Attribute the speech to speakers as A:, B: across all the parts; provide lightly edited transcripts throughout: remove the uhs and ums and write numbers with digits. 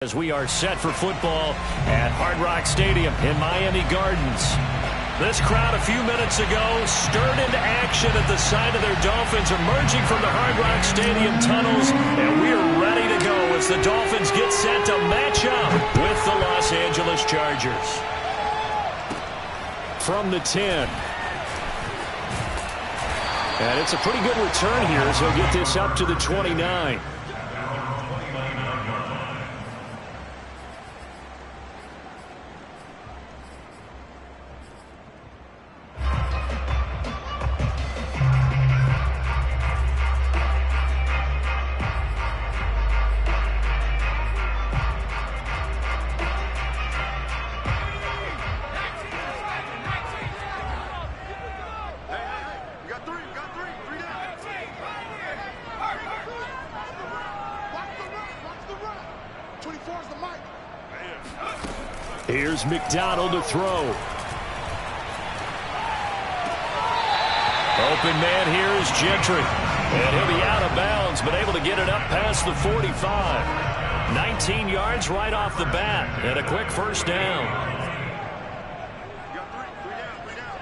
A: As we are set for football at Hard Rock Stadium in Miami Gardens. This crowd a few minutes ago stirred into action at the sight of their Dolphins emerging from the Hard Rock Stadium tunnels, and we are ready to go as the Dolphins get set to match up with the Los Angeles Chargers. From the 10. And it's a pretty good return here as he'll get this up to the 29. Here's McDonald to throw. Open man here is Gentry. And he'll be out of bounds, but able to get it up past the 45. 19 yards right off the bat, and a quick first down.
B: Three down.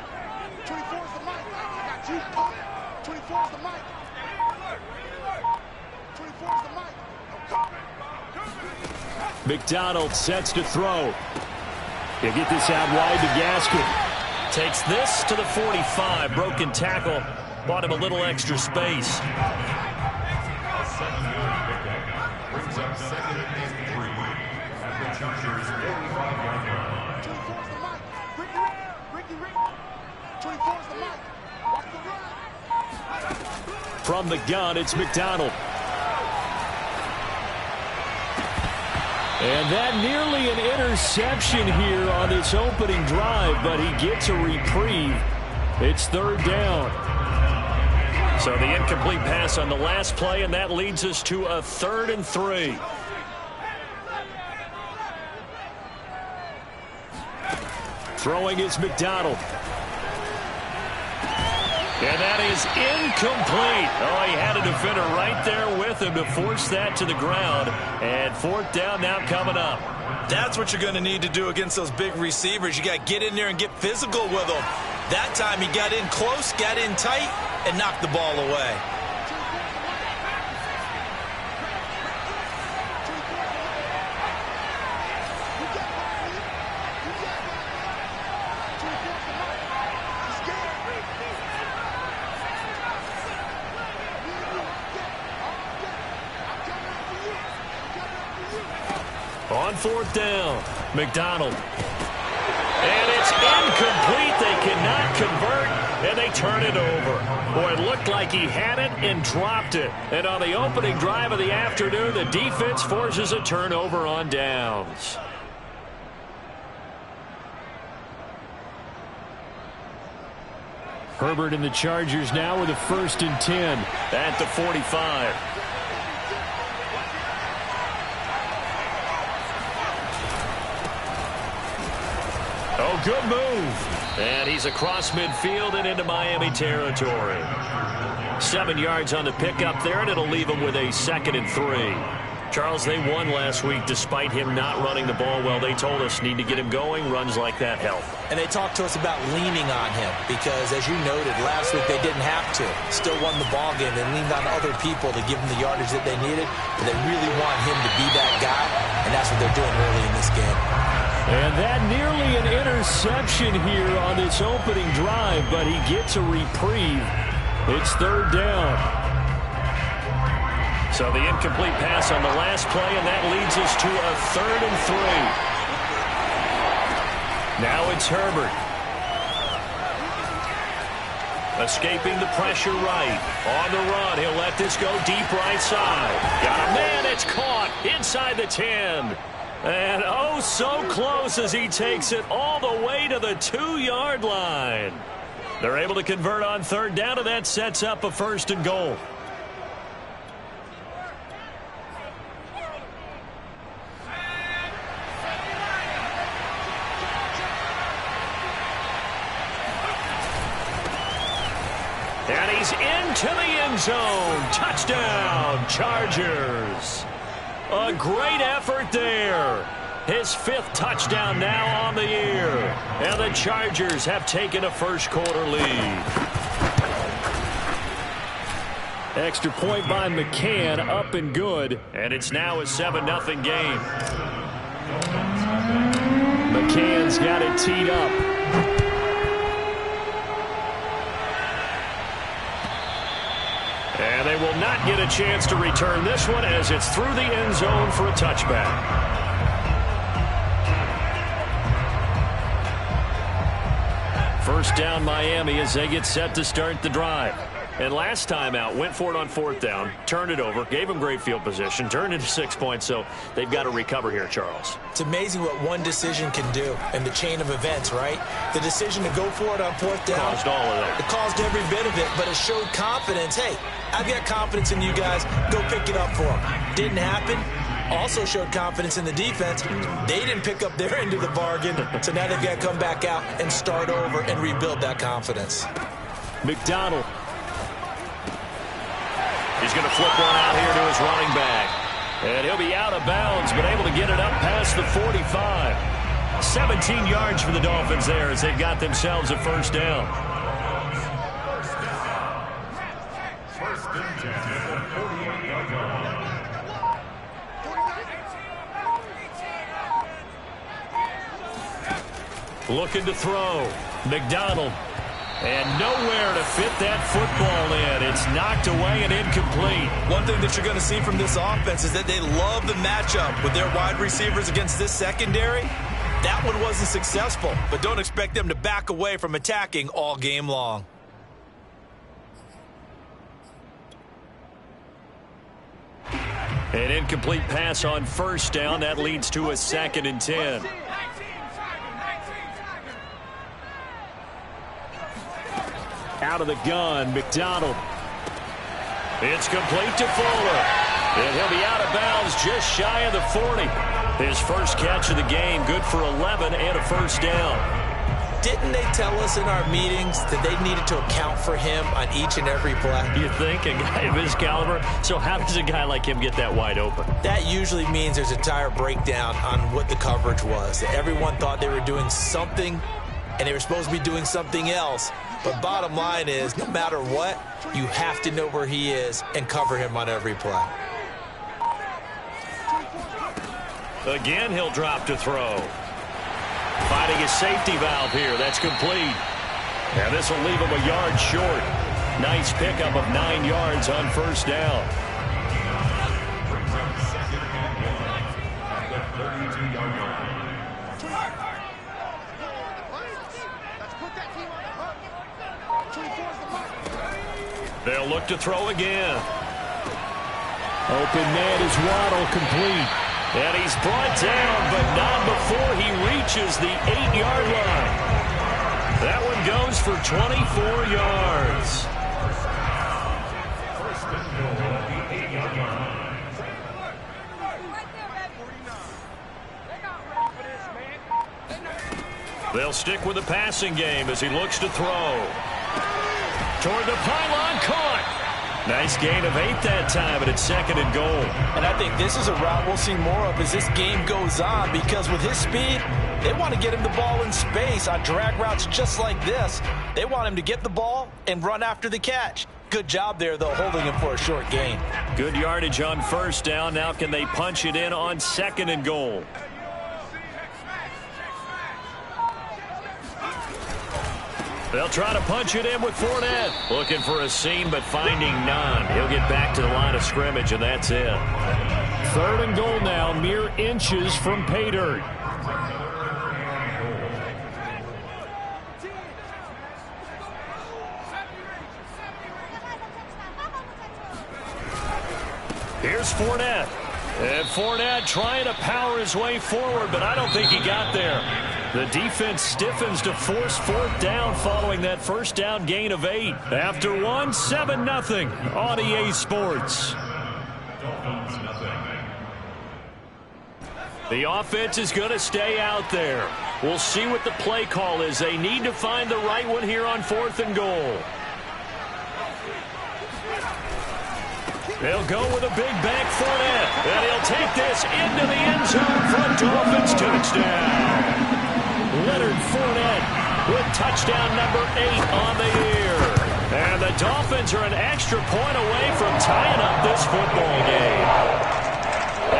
B: 24 is the mic. I got you. 24 is the mic. 24 is the mic.
A: McDonald sets to throw. He'll get this out wide to Gaskin. Takes this to the 45. Broken tackle. Bought him a little extra space. From the gun, it's McDonald. And that nearly an interception here on this opening drive, but he gets a reprieve. It's third down. So the incomplete pass on the last play, and that leads us to a 3rd and 3. Throwing is McDonald. And that is incomplete. Oh, he had a defender right there with him to force that to the ground. And 4th down now coming up.
C: That's what you're going to need to do against those big receivers. You got to get in there and get physical with them. That time he got in close, got in tight, and knocked the ball away.
A: On 4th down, McDonald. And it's incomplete. They cannot convert, and they turn it over. Boy, it looked like he had it and dropped it. And on the opening drive of the afternoon, the defense forces a turnover on downs. Herbert and the Chargers now with a 1st and 10 at the 45. Oh, good move. And he's across midfield and into Miami territory. 7 yards on the pickup there, and it'll leave him with a 2nd and 3. Charles, they won last week despite him not running the ball well. They told us need to get him going. Runs like that help.
C: And they talked to us about leaning on him because, as you noted, last week they didn't have to. Still won the ball game. They leaned on other people to give them the yardage that they needed. But they really want him to be that guy, and that's what they're doing early in this game.
A: And that nearly an interception here on this opening drive, but he gets a reprieve. It's 3rd down. So the incomplete pass on the last play, and that leads us to a 3rd and 3. Now it's Herbert. Escaping the pressure right. On the run, he'll let this go deep right side. Got a man, it's caught inside the 10. And oh, so close as he takes it all the way to the 2-yard line. They're able to convert on 3rd down, and that sets up a 1st and goal. And he's into the end zone. Touchdown, Chargers. A great effort there. His 5th touchdown now on the year. And the Chargers have taken a first-quarter lead. Extra point by McCann, up and good. And it's now a 7-0 game. McCann's got it teed up. And they will not get a chance to return this one as it's through the end zone for a touchback. First down Miami as they get set to start the drive. And last time out, went for it on 4th down, turned it over, gave them great field position, turned into 6 points, so they've got to recover here, Charles.
C: It's amazing what one decision can do in the chain of events, right? The decision to go for it on 4th down.
A: Caused all of that.
C: It caused every bit of it, but it showed confidence. Hey, I've got confidence in you guys. Go pick it up for them. Didn't happen. Also showed confidence in the defense. They didn't pick up their end of the bargain, so now they've got to come back out and start over and rebuild that confidence.
A: McDonald. He's going to flip one out here to his running back. And he'll be out of bounds, but able to get it up past the 45. 17 yards for the Dolphins there as they've got themselves a first down. Looking to throw. McDonald. And nowhere to fit that football in. It's knocked away and incomplete.
C: One thing that you're going to see from this offense is that they love the matchup with their wide receivers against this secondary. That one wasn't successful, but don't expect them to back away from attacking all game long.
A: An incomplete pass on first down. That leads to a 2nd and 10. Out of the gun, McDonald. It's complete to Fuller. And he'll be out of bounds just shy of the 40. His first catch of the game, good for 11 and a first down.
C: Didn't they tell us in our meetings that they needed to account for him on each and every play?
A: You think, a guy of his caliber? So how does a guy like him get that wide open?
C: That usually means there's a tire breakdown on what the coverage was. Everyone thought they were doing something, and they were supposed to be doing something else. But bottom line is, no matter what, you have to know where he is and cover him on every play.
A: Again, he'll drop to throw. Finding his safety valve here. That's complete. And this will leave him a yard short. Nice pickup of 9 yards on first down. They'll look to throw again. Open man is Waddle, complete. And he's brought down, but not before he reaches the 8-yard line. That one goes for 24 yards. They'll stick with the passing game as he looks to throw. Toward the pylon, caught. Nice gain of 8 that time, but it's 2nd and goal.
C: And I think this is a route we'll see more of as this game goes on, because with his speed, they want to get him the ball in space on drag routes just like this. They want him to get the ball and run after the catch. Good job there, though, holding him for a short gain.
A: Good yardage on first down. Now can they punch it in on 2nd and goal? They'll try to punch it in with Fournette. Looking for a seam, but finding none. He'll get back to the line of scrimmage, and that's it. 3rd and goal now, mere inches from pay dirt. Here's Fournette. And Fournette trying to power his way forward, but I don't think he got there. The defense stiffens to force 4th down following that first down gain of 8. After one, 7-0 on EA Sports. The offense is going to stay out there. We'll see what the play call is. They need to find the right one here on 4th and goal. They'll go with a big bank Fournette, and he'll take this into the end zone for a Dolphins touchdown. Leonard Fournette with touchdown number 8 on the year. And the Dolphins are an extra point away from tying up this football game.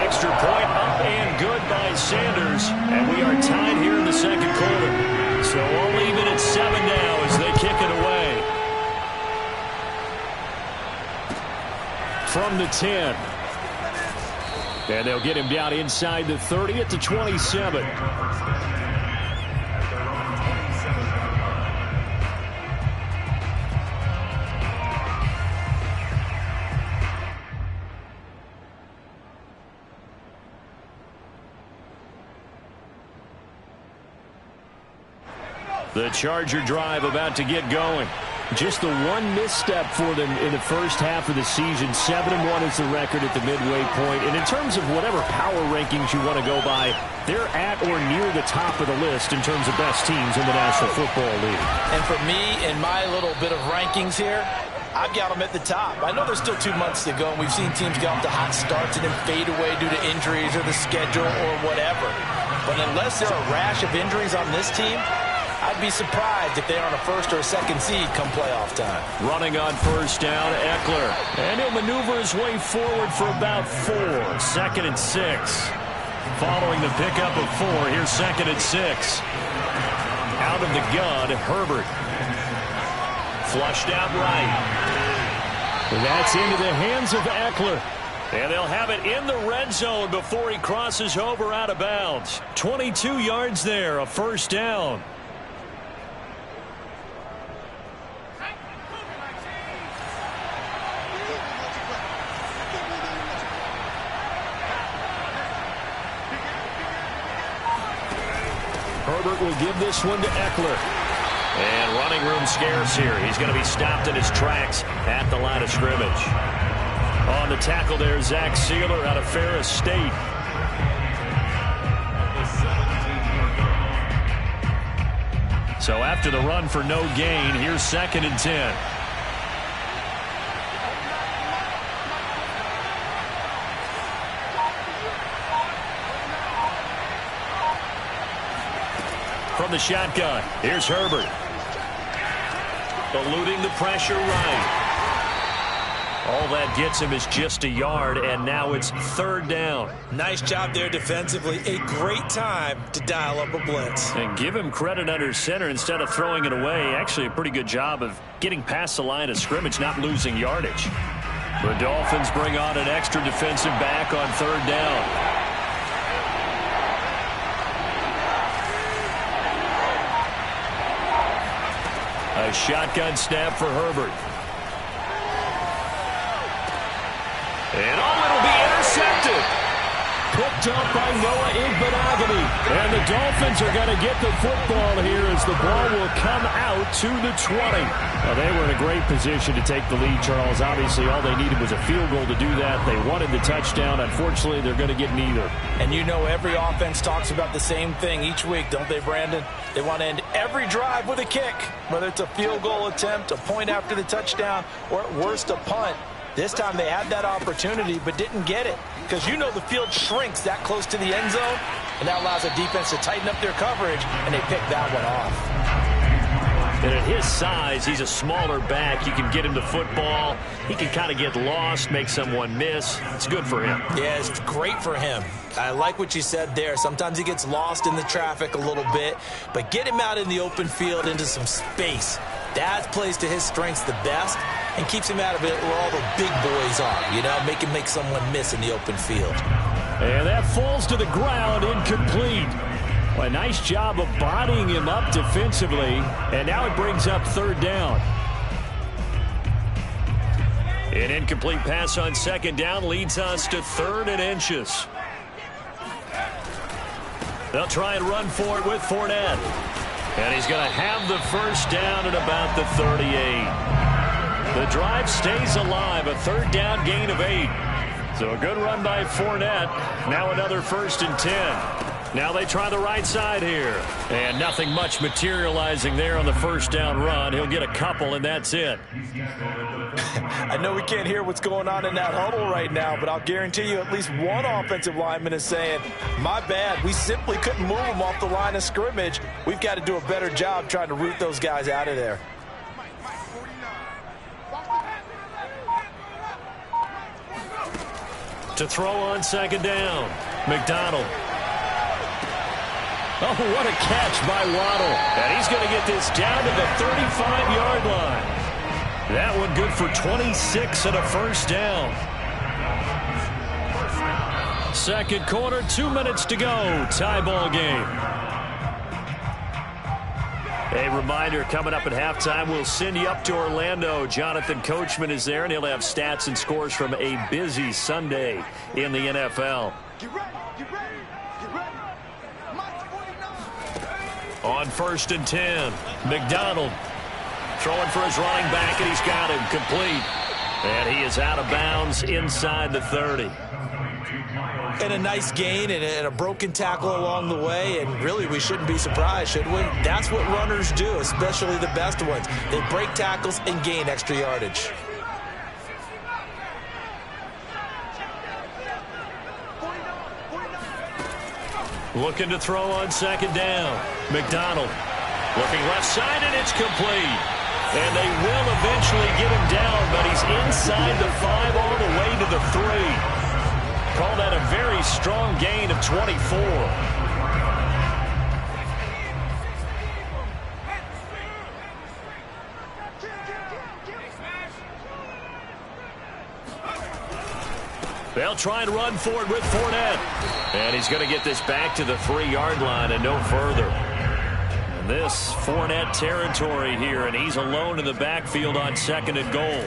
A: Extra point up and good by Sanders, and we are tied here in the second quarter. So we'll leave it at 7 now as they kick it away. From the 10. And they'll get him down inside the 30 at the 27. The Charger drive about to get going. Just the one misstep for them in the first half of the season. 7-1 is the record at the midway point. And in terms of whatever power rankings you want to go by, they're at or near the top of the list in terms of best teams in the National Football League.
C: And for me, in my little bit of rankings here, I've got them at the top. I know there's still 2 months to go, and we've seen teams get off to hot starts and then fade away due to injuries or the schedule or whatever. But unless there are a rash of injuries on this team, I'd be surprised if they're on a first or a second seed come playoff time.
A: Running on first down, Eckler. And he'll maneuver his way forward for about 4. 2nd and 6. Following the pickup of 4, here's 2nd and 6. Out of the gun, Herbert. Flushed out right. And that's into the hands of Eckler. And they'll have it in the red zone before he crosses over out of bounds. 22 yards there, a first down. Herbert will give this one to Eckler. And running room scarce here. He's going to be stopped in his tracks at the line of scrimmage. On the tackle there, Zach Sealer out of Ferris State. So after the run for no gain, here's 2nd and 10. From the shotgun, here's Herbert. Eluding the pressure right. All that gets him is just a yard, and now it's 3rd down.
C: Nice job there defensively. A great time to dial up a blitz.
A: And give him credit under center instead of throwing it away. Actually a pretty good job of getting past the line of scrimmage, not losing yardage. The Dolphins bring on an extra defensive back on 3rd down. A shotgun snap for Herbert. And it'll be intercepted. Picked up by Noah Igbinoghene. And the Dolphins are going to get the football here as the ball will come out to the 20. Well, they were in a great position to take the lead, Charles. Obviously, all they needed was a field goal to do that. They wanted the touchdown. Unfortunately, they're going to get neither.
C: And you know every offense talks about the same thing each week, don't they, Brandon? They want to end every drive with a kick, whether it's a field goal attempt, a point after the touchdown, or at worst, a punt. This time they had that opportunity but didn't get it because you know the field shrinks that close to the end zone, and that allows the defense to tighten up their coverage, and they pick that one off.
A: And at his size, he's a smaller back. You can get him the football. He can kind of get lost, make someone miss. It's good for him.
C: Yeah, it's great for him. I like what you said there. Sometimes he gets lost in the traffic a little bit, but get him out in the open field into some space. That plays to his strengths the best and keeps him out of it where all the big boys are, you know, make him make someone miss in the open field.
A: And that falls to the ground, incomplete. Well, a nice job of bodying him up defensively, and now it brings up 3rd down. An incomplete pass on 2nd down leads us to 3rd and inches. They'll try and run for it with Fournette. And he's going to have the first down at about the 38. The drive stays alive, a 3rd down gain of 8. So a good run by Fournette. Now another 1st and 10. Now they try the right side here. And nothing much materializing there on the first down run. He'll get a couple, and that's it.
C: I know we can't hear what's going on in that huddle right now, but I'll guarantee you at least one offensive lineman is saying, my bad, we simply couldn't move them off the line of scrimmage. We've got to do a better job trying to root those guys out of there.
A: To throw on second down, McDonald. Oh, what a catch by Waddle. And he's going to get this down to the 35-yard line. That one good for 26 and a first down. Second quarter, 2 minutes to go. Tie ball game. A reminder, coming up at halftime, we'll send you up to Orlando. Jonathan Coachman is there, and he'll have stats and scores from a busy Sunday in the NFL.
B: Get ready, get ready, get ready. Mike 49.
A: On 1st and 10, McDonald throwing for his running back, and he's got him complete. And he is out of bounds inside the 30.
C: And a nice gain and a broken tackle along the way, and really we shouldn't be surprised, should we? That's what runners do, especially the best ones. They break tackles and gain extra yardage.
A: Looking to throw on second down. McDonald looking left side, and it's complete. And they will eventually get him down, but he's inside the 5 all the way to the 3. Call that a very strong gain of 24. They'll try and run forward with Fournette. And he's going to get this back to the 3-yard line and no further. And this Fournette territory here, and he's alone in the backfield on 2nd and goal.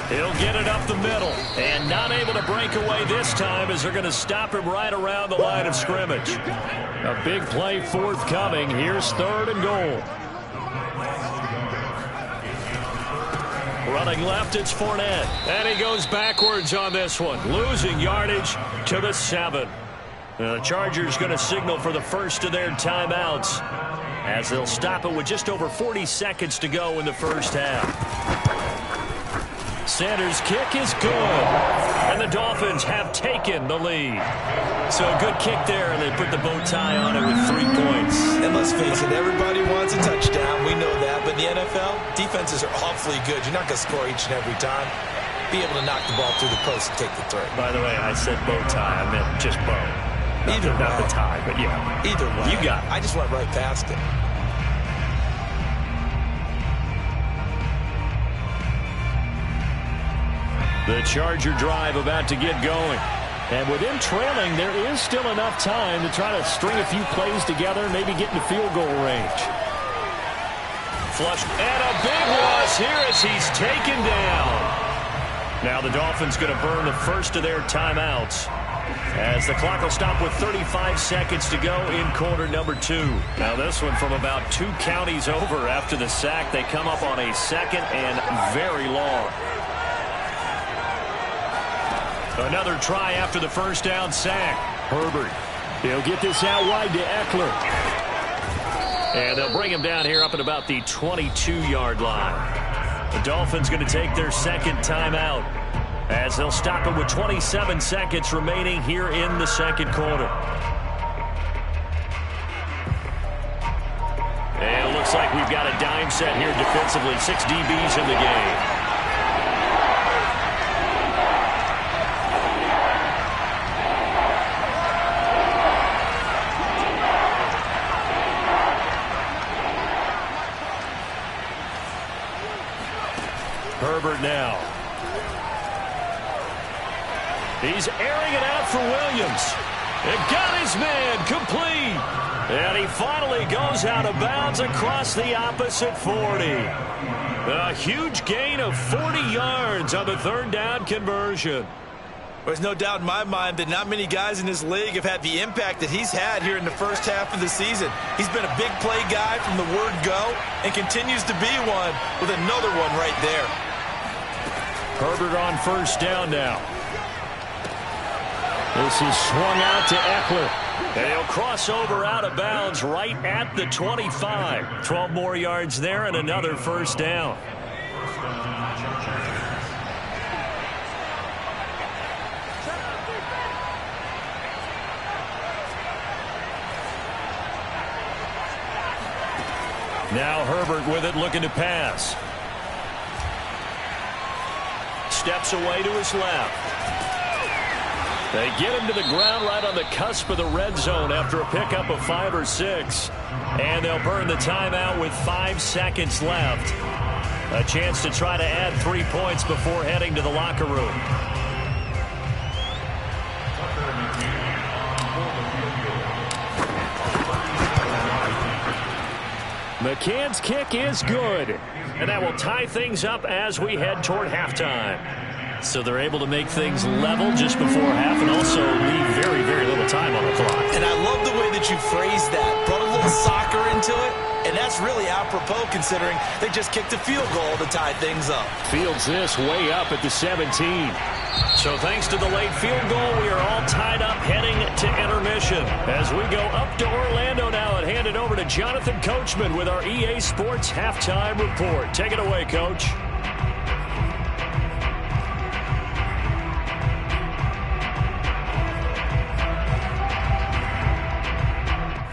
A: He'll get it up the middle, and not able to break away this time as they're going to stop him right around the line of scrimmage. A big play forthcoming. Here's 3rd and goal. Running left, it's Fournette, and he goes backwards on this one, losing yardage to the 7. The Chargers going to signal for the first of their timeouts as they'll stop it with just over 40 seconds to go in the first half. Sanders' kick is good, and the Dolphins have taken the lead. So a good kick there, and they put the bow tie on it with 3 points.
C: And let's face it, everybody wants a touchdown. We know that. But in the NFL, defenses are awfully good. You're not going to score each and every time. Be able to knock the ball through the post and take the throw.
A: By the way, I said bow tie. I meant just bow. Not the tie, but yeah.
C: Either way.
A: You got it.
C: I just went right past it.
A: The Charger drive about to get going. And with them trailing, there is still enough time to try to string a few plays together and maybe get into field goal range. Flush, and a big loss here as he's taken down. Now the Dolphins going to burn the first of their timeouts as the clock will stop with 35 seconds to go in quarter number 2. Now this one from about 2 counties over after the sack. They come up on a 2nd and very long. Another try after the first down sack. Herbert. He'll get this out wide to Eckler. And they'll bring him down here up at about the 22-yard line. The Dolphins going to take their 2nd timeout as they'll stop it with 27 seconds remaining here in the 2nd quarter. And it looks like we've got a dime set here defensively. 6 DBs in the game. Herbert now. He's airing it out for Williams. It got his man complete. And he finally goes out of bounds across the opposite 40. A huge gain of 40 yards on the 3rd down conversion.
C: There's no doubt in my mind that not many guys in this league have had the impact that he's had here in the first half of the season. He's been a big play guy from the word go and continues to be one with another one right there.
A: Herbert on first down now. This is swung out to Eckler. And he'll cross over out of bounds right at the 25. 12 more yards there and another first down. Now Herbert with it, looking to pass. Steps away to his left. They get him to the ground right on the cusp of the red zone after a pickup of 5 or 6. And they'll burn the timeout with 5 seconds left. A chance to try to add 3 points before heading to the locker room. McCann's kick is good. And that will tie things up as we head toward halftime. So they're able to make things level just before half and also leave very, very little time on the clock.
C: And I love the way that you phrased that. Brought a little soccer into it. And that's really apropos considering they just kicked a field goal to tie things up.
A: Fields this way up at the 17. So thanks to the late field goal, we are all tied up heading to intermission. As we go up to Orlando now and hand it over to Jonathan Coachman with our EA Sports Halftime Report. Take it away, Coach.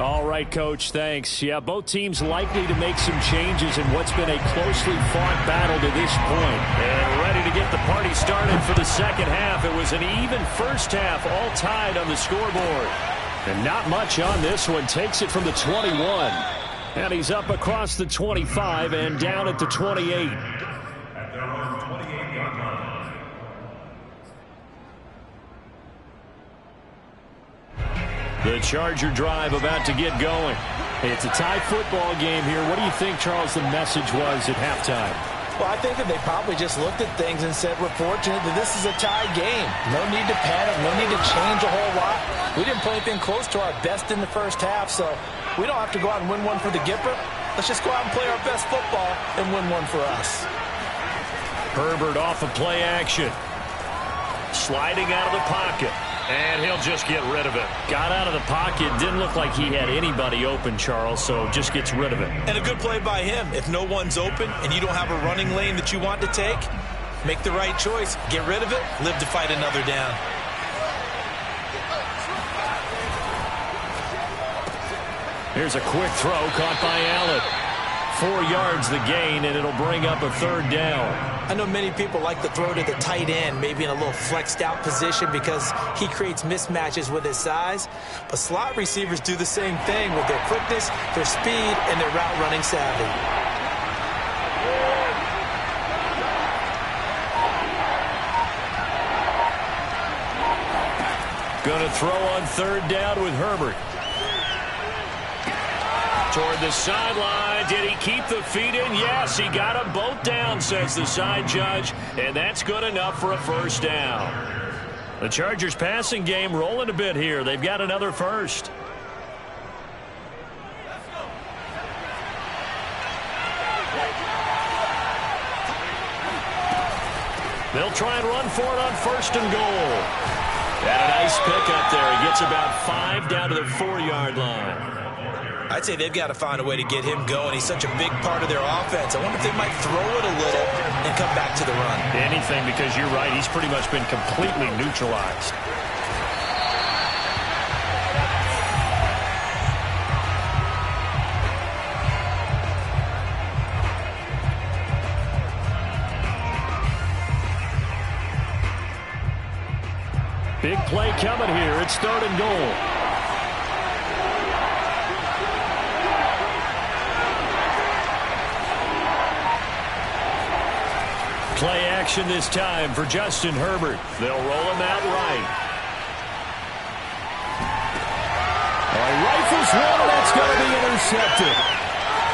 A: All right, Coach, thanks. Yeah, both teams likely to make some changes in what's been a closely fought battle to this point. And ready to get the party started for the second half. It was an even first half, all tied on the scoreboard. And not much on this one. Takes it from the 21. And he's up across the 25 and down at the 28. The Charger drive about to get going. It's a tie football game here. What do you think, Charles, the message was at halftime?
C: Well, I think that they probably just looked at things and said, we're fortunate that this is a tie game. No need to panic. No need to change a whole lot. We didn't play anything close to our best in the first half, so we don't have to go out and win one for the Gipper. Let's just go out and play our best football and win one for us.
A: Herbert off of play action. Sliding out of the pocket. And he'll just get rid of it. Got out of the pocket. Didn't look like he had anybody open, Charles, so just gets rid of it.
C: And a good play by him. If no one's open and you don't have a running lane that you want to take, make the right choice. Get rid of it. Live to fight another down.
A: Here's a quick throw caught by Allen. 4 yards the gain, and it'll bring up a third down.
C: I know many people like to throw to the tight end, maybe in a little flexed out position because he creates mismatches with his size. But slot receivers do the same thing with their quickness, their speed, and their route running savvy.
A: Going to throw on third down with Herbert. Toward the sideline. Did he keep the feet in? Yes, he got them both down, says the side judge. And that's good enough for a first down. The Chargers passing game rolling a bit here. They've got another first. They'll try and run for it on first and goal. Got a nice pickup there. He gets about 5 down to the 4-yard line.
C: I'd say they've got to find a way to get him going. He's such a big part of their offense. I wonder if they might throw it a little and come back to the run.
A: Anything, because you're right. He's pretty much been completely neutralized. Big play coming here. It's third and goal. Play action this time for Justin Herbert. They'll roll him out right. Rifles one, that's going to be intercepted.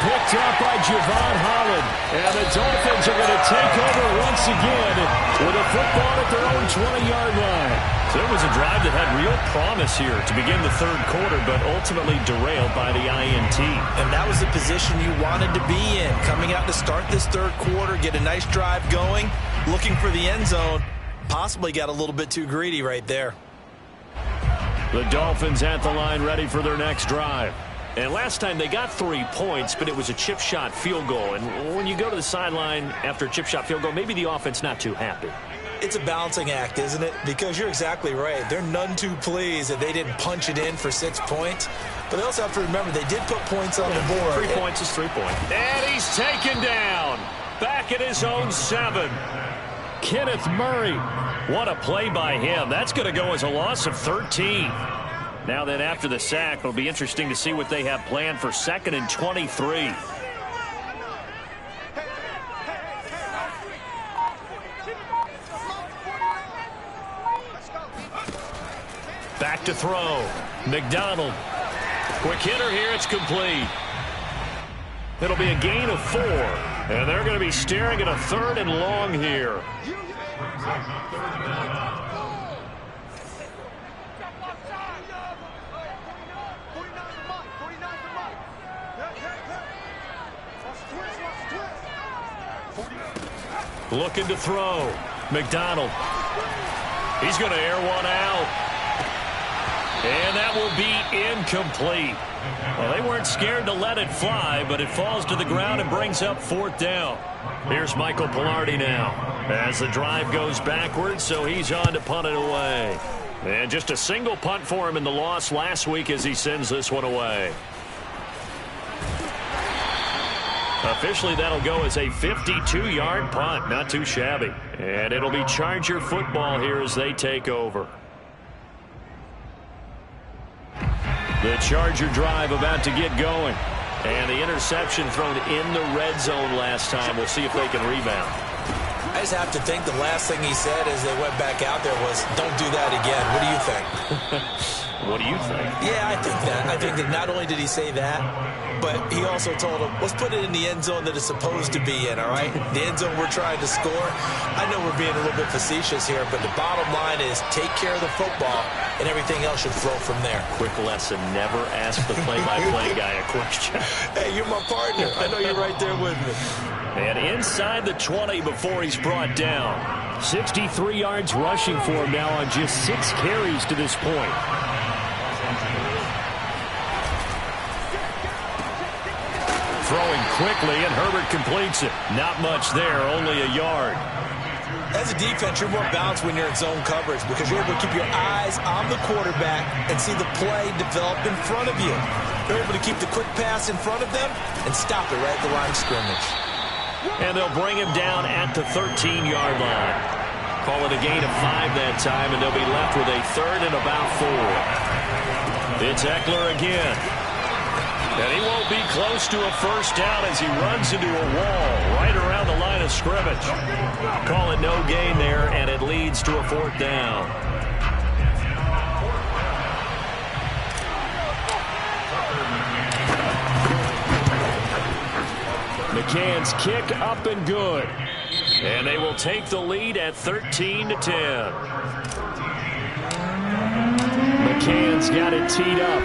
A: Picked up by Javon Holland. And the Dolphins are going to take over once again with a football at their own 20-yard line. So it was a drive that had real promise here to begin the third quarter, but ultimately derailed by the INT.
C: And that was the position you wanted to be in. Coming out to start this third quarter, get a nice drive going, looking for the end zone. Possibly got a little bit too greedy right there.
A: The Dolphins at the line ready for their next drive. And last time they got 3 points, but it was a chip shot field goal. And when you go to the sideline after a chip shot field goal, maybe the offense not too happy. It's a balancing act, isn't it? Because you're exactly right. They're none too pleased that they didn't punch it in for 6 points. But they also have to remember they did put points on the board. 3 points is 3 points. And he's taken down. Back at his own 7. Kenneth Murray. What a play by him. That's going to go as a loss of 13. Now then, after the sack, it'll be interesting to see what they have planned for 2nd and 23. Back to throw. McDonald. Quick hitter here. It's complete. It'll be a gain of 4. And they're going to be staring at a 3rd and long here. Looking to throw. McDonald. He's going to air one out. And that will be incomplete. Well, they weren't scared to let it fly, but it falls to the ground and brings up 4th down. Here's Michael Palardy now as the drive goes backwards, so he's on to punt it away. And just a single punt for him in the loss last week as he sends this one away. Officially, that'll go as a 52-yard punt. Not too shabby. And it'll be Charger football here as they take over. The Charger drive about to get going. And the interception thrown in the red zone last time. We'll see if they can rebound. I just have to think the last thing he said as they went back out there was, don't do that again. What do you think? What do you think? Yeah, I think that. I think that not only did he say that, but he also told him, let's put it in the end zone that it's supposed to be in, all right? The end zone we're trying to score. I know we're being a little bit facetious here, but the bottom line is take care of the football, and everything else should flow from there. Quick lesson, never ask the play-by-play guy a question. Hey, you're my partner. I know you're right there with me. And inside the 20 before he's brought down. 63 yards rushing for him now on just 6 carries to this point. Throwing quickly, and Herbert completes it. Not much there, only a yard. As a defense, you're more balanced when you're in zone coverage because you're able to keep your eyes on the quarterback and see the play develop in front of you. You're able to keep the quick pass in front of them and stop it right at the line of scrimmage. And they'll bring him down at the 13-yard line. Call it a gain of 5 that time, and they'll be left with a 3rd and about 4. It's Eckler again. And he won't be close to a first down as he runs into a wall right around the line of scrimmage. Call it no gain there, and it leads to a 4th down. McCann's kick up and good. And they will take the lead at 13-10. McCann's got it teed up.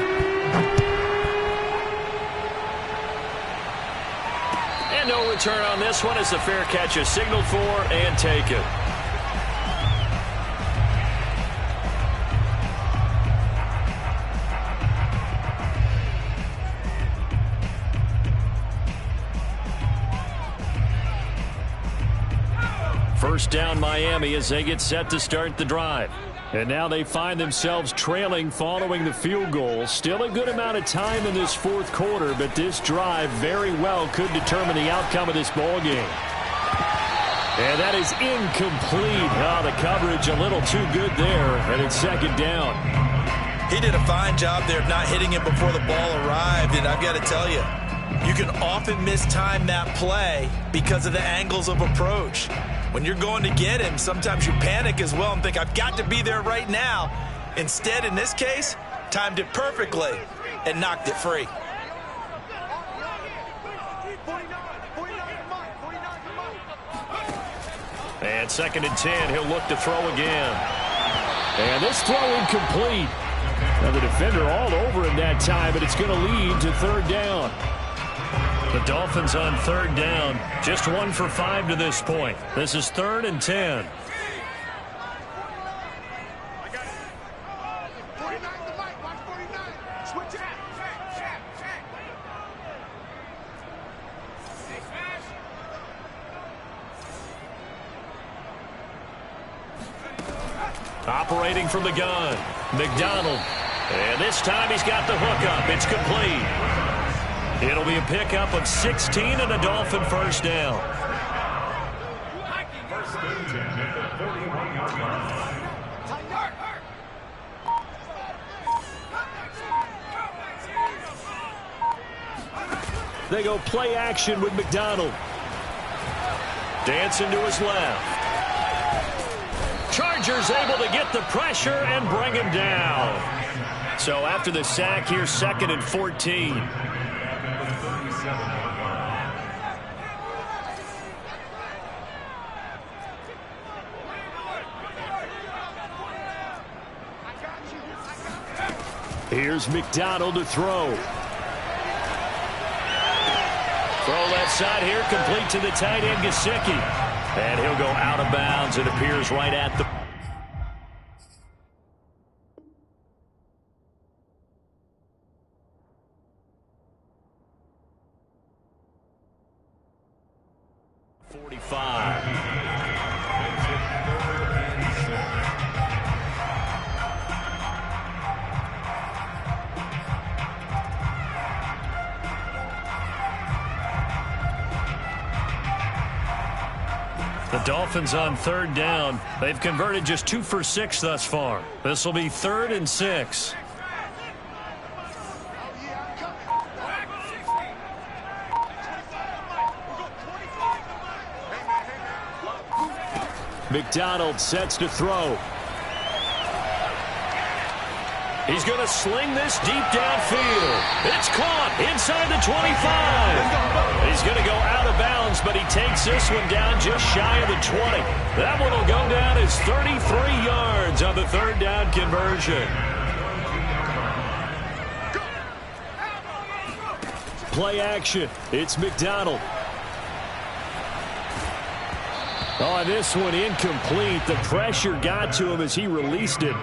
A: And no return on this one as the fair catch is signaled for and taken. First down Miami as they get set to start the drive. And now they find themselves trailing following the field goal. Still a good amount of time in this 4th quarter, but this drive very well could determine the outcome of this ball game. And that is incomplete. Oh, the coverage a little too good there, and it's 2nd down. He did a fine job there of not hitting it before the ball arrived, and I've got to tell you, you can often mistime that play because of the angles of approach. When you're going to get him, sometimes you panic as well and think, I've got to be there right now. Instead, in this case, timed it perfectly and knocked it free. And 2nd and 10, he'll look to throw again. And this throw incomplete. Now the defender all over him that time, but it's going to lead to 3rd down. The Dolphins on 3rd down. Just 1 for 5 to this point. This is 3rd and 10. Operating from the gun, McDonald. And this time he's got the hookup. It's complete. It'll be a pickup of 16 and a Dolphin first down. They go play action with McDonald. Dancing to his left. Chargers able to get the pressure and bring him down. So after the sack here, 2nd and 14. Here's McDonald to throw. Throw left side here, complete to the tight end, Gesicki. And he'll go out of bounds. It appears right at the... The Dolphins on 3rd down. They've converted just 2 for 6 thus far. This will be 3rd and 6. McDonald sets to throw. He's going to sling this deep downfield. It's caught inside the 25. He's going to go out of bounds, but he takes this one down just shy of the 20. That one will go down as 33 yards on the 3rd down conversion. Play action. It's McDonald. Oh, this one incomplete. The pressure got to him as he released it.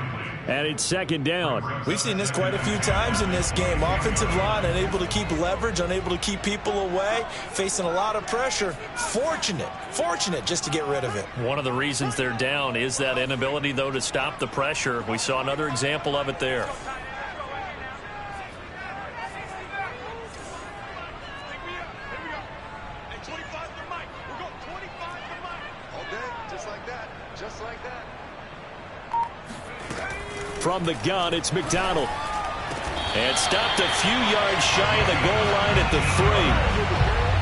A: And it's 2nd down.
C: We've seen this quite a few times in this game. Offensive line unable to keep leverage, unable to keep people away, facing a lot of pressure. Fortunate just to get rid of it.
A: One of the reasons they're down is that inability, though, to stop the pressure. We saw another example of it there. From the gun, it's McDonald. And stopped a few yards shy of the goal line at the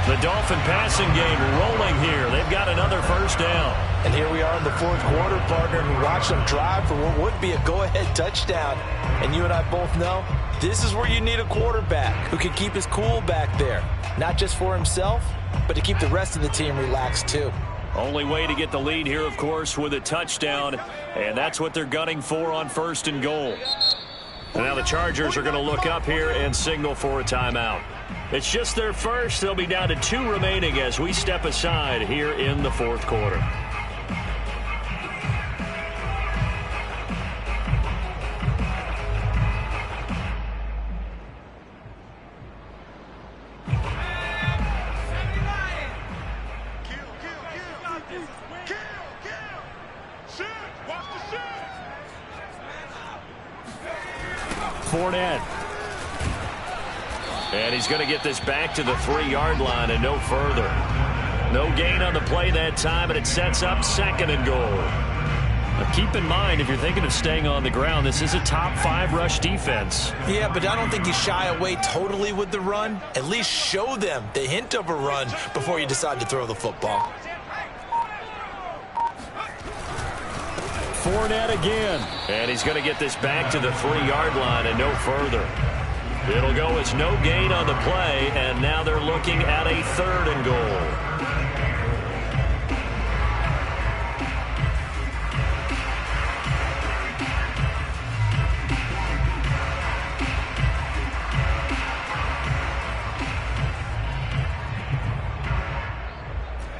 A: 3. The Dolphin passing game rolling here. They've got another first down.
C: And here we are in the 4th quarter, partner, and we watch them drive for what would be a go-ahead touchdown. And you and I both know this is where you need a quarterback who can keep his cool back there. Not just for himself, but to keep the rest of the team relaxed too.
A: Only way to get the lead here, of course, with a touchdown, and that's what they're gunning for on 1st and goal. And now the Chargers are going to look up here and signal for a timeout. It's just their first. They'll be down to 2 remaining as we step aside here in the 4th quarter. Fournette. And he's going to get this back to the 3-yard line and no further. No gain on the play that time, and it sets up 2nd and goal. Now keep in mind, if you're thinking of staying on the ground, this is a top 5 rush defense.
C: Yeah, but I don't think you shy away totally with the run. At least show them the hint of a run before you decide to throw the football.
A: Fournette again. And he's going to get this back to the 3-yard line and no further. It'll go as no gain on the play, and now they're looking at a 3rd and goal.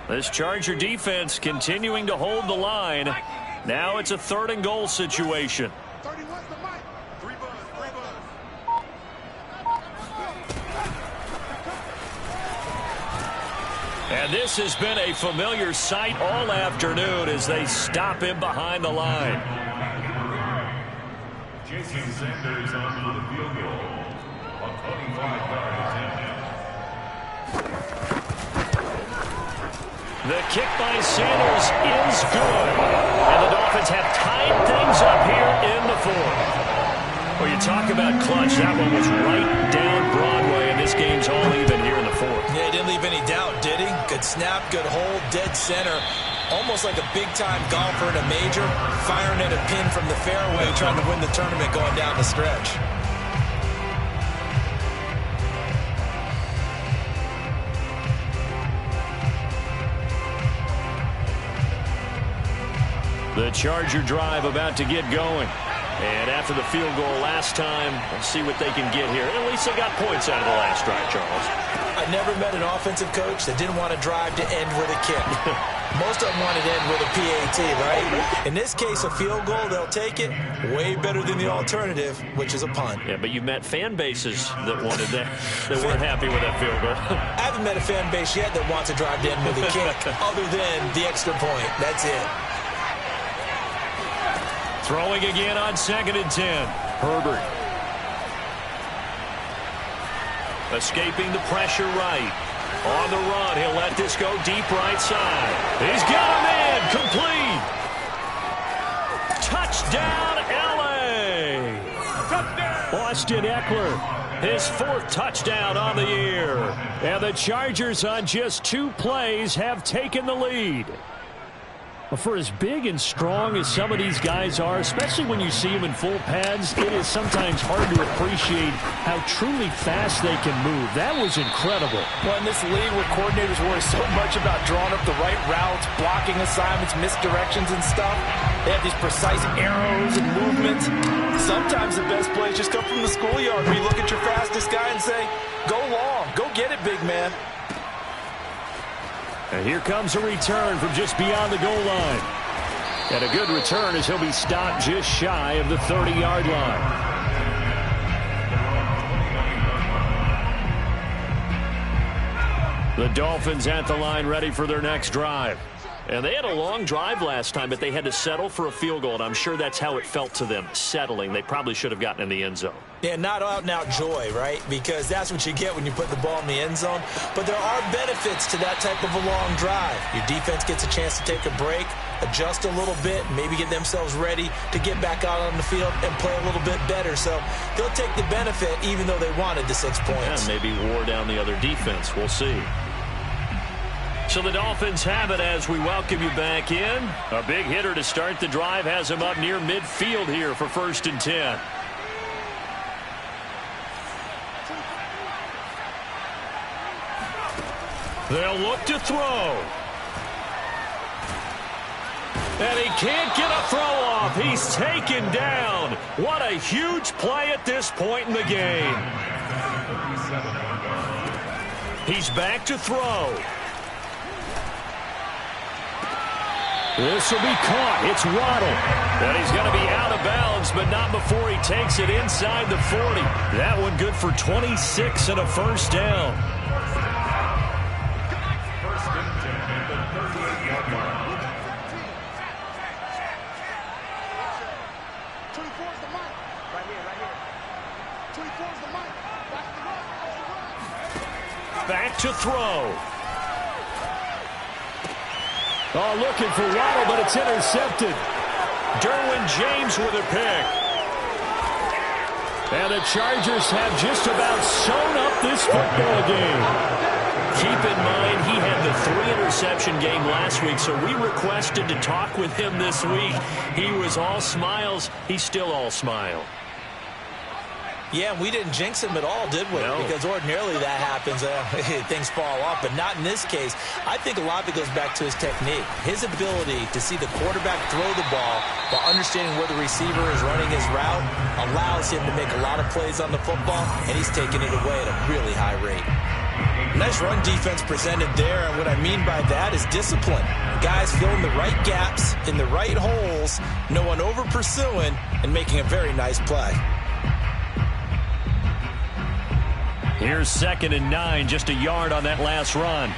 A: This Charger defense continuing to hold the line. Now it's a 3rd and goal situation.
B: 31's the mic. 3 buzz.
A: And this has been a familiar sight all afternoon as they stop him behind the line.
D: Placing Sanders on for the field goal. A 25-yard attempt.
A: The kick by Sanders is good. And the Dolphins have tied things up here in the fourth. Well, you talk about clutch. That one was right down Broadway, and this game's all even here in the fourth.
C: Yeah, he didn't leave any doubt, did he? Good snap, good hold, dead center. Almost like a big-time golfer in a major, firing at a pin from the fairway, trying to win the tournament going down the stretch.
A: The Charger drive about to get going. And after the field goal last time, we'll see what they can get here. At least they got points out of the last drive, Charles.
C: I never met an offensive coach that didn't want to drive to end with a kick. Most of them wanted to end with a PAT, right? In this case, a field goal, they'll take it. Way better than the alternative, which is a punt.
A: Yeah, but you've met fan bases that wanted that, that weren't happy with that field goal.
C: I haven't met a fan base yet that wants to drive to end with a kick, other than the extra point. That's it.
A: Throwing again on 2nd and 10. Herbert. Escaping the pressure right. On the run, he'll let this go deep right side. He's got a man, complete. Touchdown, L.A. Austin Eckler, his 4th touchdown on the year. And the Chargers on just 2 plays have taken the lead. For as big and strong as some of these guys are, especially when you see them in full pads, it is sometimes hard to appreciate how truly fast they can move. That was incredible.
E: Well, in this league where coordinators worry so much about drawing up the right routes, blocking assignments, misdirections and stuff, they have these precise arrows and movements. Sometimes the best plays just come from the schoolyard where you look at your fastest guy and say, go long, go get it, big man.
A: And here comes a return from just beyond the goal line. And a good return as he'll be stopped just shy of the 30-yard line. The Dolphins at the line ready for their next drive. And they had a long drive last time, but they had to settle for a field goal, and I'm sure that's how it felt to them, settling. They probably should have gotten in the end zone.
C: Yeah, not out-and-out joy, right? Because that's what you get when you put the ball in the end zone. But there are benefits to that type of a long drive. Your defense gets a chance to take a break, adjust a little bit, maybe get themselves ready to get back out on the field and play a little bit better. So they'll take the benefit even though they wanted the 6 points.
A: Yeah, maybe wore down the other defense. We'll see. So the Dolphins have it as we welcome you back in. A big hitter to start the drive has him up near midfield here for 1st and 10. They'll look to throw. And he can't get a throw off. He's taken down. What a huge play at this point in the game. He's back to throw. This will be caught. It's Waddle. And he's going to be out of bounds, but not before he takes it inside the 40. That one good for 26 and a 1st down. Back to throw. Oh, looking for Waddle, but it's intercepted. Derwin James with a pick. And the Chargers have just about sewn up this football game. Keep in mind, he had the 3-interception game last week, so we requested to talk with him this week. He was all smiles. He's still all smile.
C: Yeah, we didn't jinx him at all, did we?
A: No.
C: Because ordinarily that happens. Things fall off, but not in this case. I think a lot of it goes back to his technique. His ability to see the quarterback throw the ball while understanding where the receiver is running his route allows him to make a lot of plays on the football, and he's taking it away at a really high rate. Nice run defense presented there, and what I mean by that is discipline. Guys filling the right gaps in the right holes, no one over-pursuing, and making a very nice play.
A: Here's 2nd and 9, just a yard on that last run.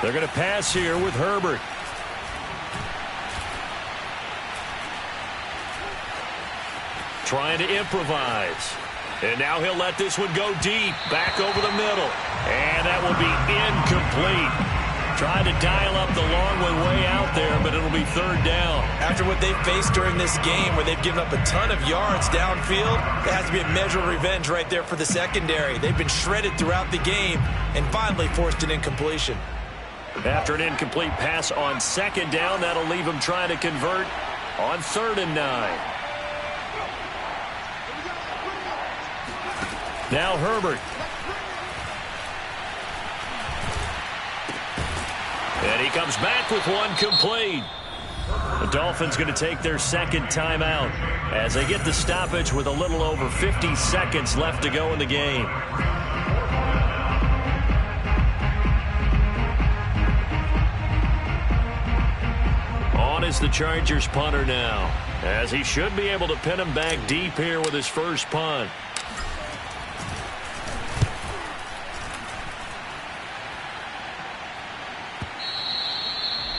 A: They're going to pass here with Herbert. trying to improvise. And now he'll let this one go deep, back over the middle. And that will be incomplete. Trying to dial up the long way out there, but it'll be third down.
C: After what they've faced during this game, where they've given up a ton of yards downfield, there has to be a measure of revenge right there for the secondary. They've been shredded throughout the game and finally forced an incompletion.
A: After an incomplete pass on second down, that'll leave them trying to convert on 3rd and 9. Now Herbert. And he comes back with one complete. The Dolphins going to take their second timeout as they get the stoppage with a little over 50 seconds left to go in the game. On is the Chargers punter now, as he should be able to pin him back deep here with his first punt.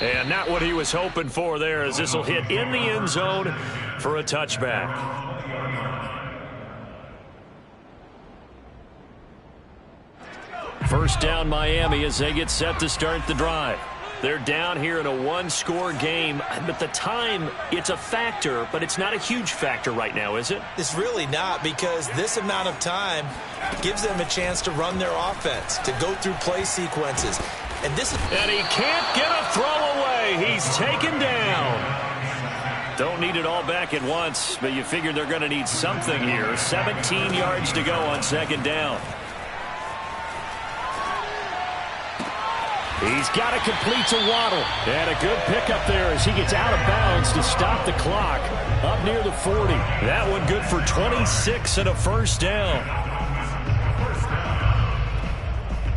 A: And not what he was hoping for there, as this will hit in the end zone for a touchback. First down Miami as they get set to start the drive. They're down here in a one-score game, but the time, it's a factor, but it's not a huge factor right now, is it?
C: It's really not, because this amount of time gives them a chance to run their offense, to go through play sequences. And
A: he can't get a throw away. He's taken down. Don't need it all back at once, but you figure they're going to need something here. 17 yards to go on second down. He's got to complete to Waddle. And a good pickup there as he gets out of bounds to stop the clock up near the 40. That one good for 26 and a first down.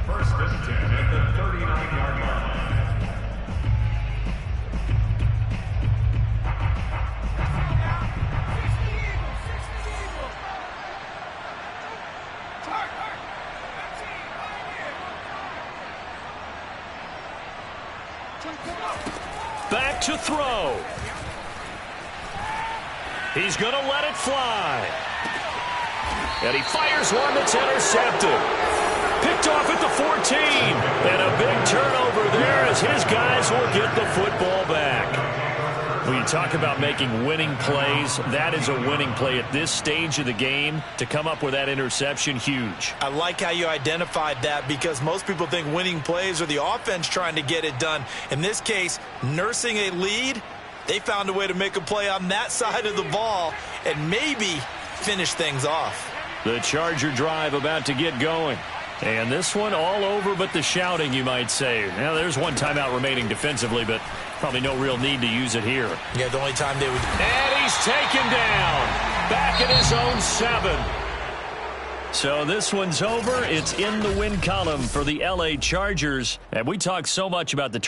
D: First and 10 at the 39-yard line.
A: Back to throw. He's going to let it fly. And he fires one that's intercepted. Picked off at the 14. And a big turnover there as his guys will get the football back. When you talk about making winning plays, that is a winning play at this stage of the game. To come up with that interception, huge.
C: I like how you identified that, because most people think winning plays are the offense trying to get it done. In this case, nursing a lead, they found a way to make a play on that side of the ball and maybe finish things off.
A: The Charger drive about to get going. And this one all over but the shouting, you might say. Now, there's one timeout remaining defensively, but probably no real need to use it here.
C: Yeah, the only time they would...
A: And he's taken down. Back at his own 7. So this one's over. It's in the win column for the LA Chargers. And we talk so much about the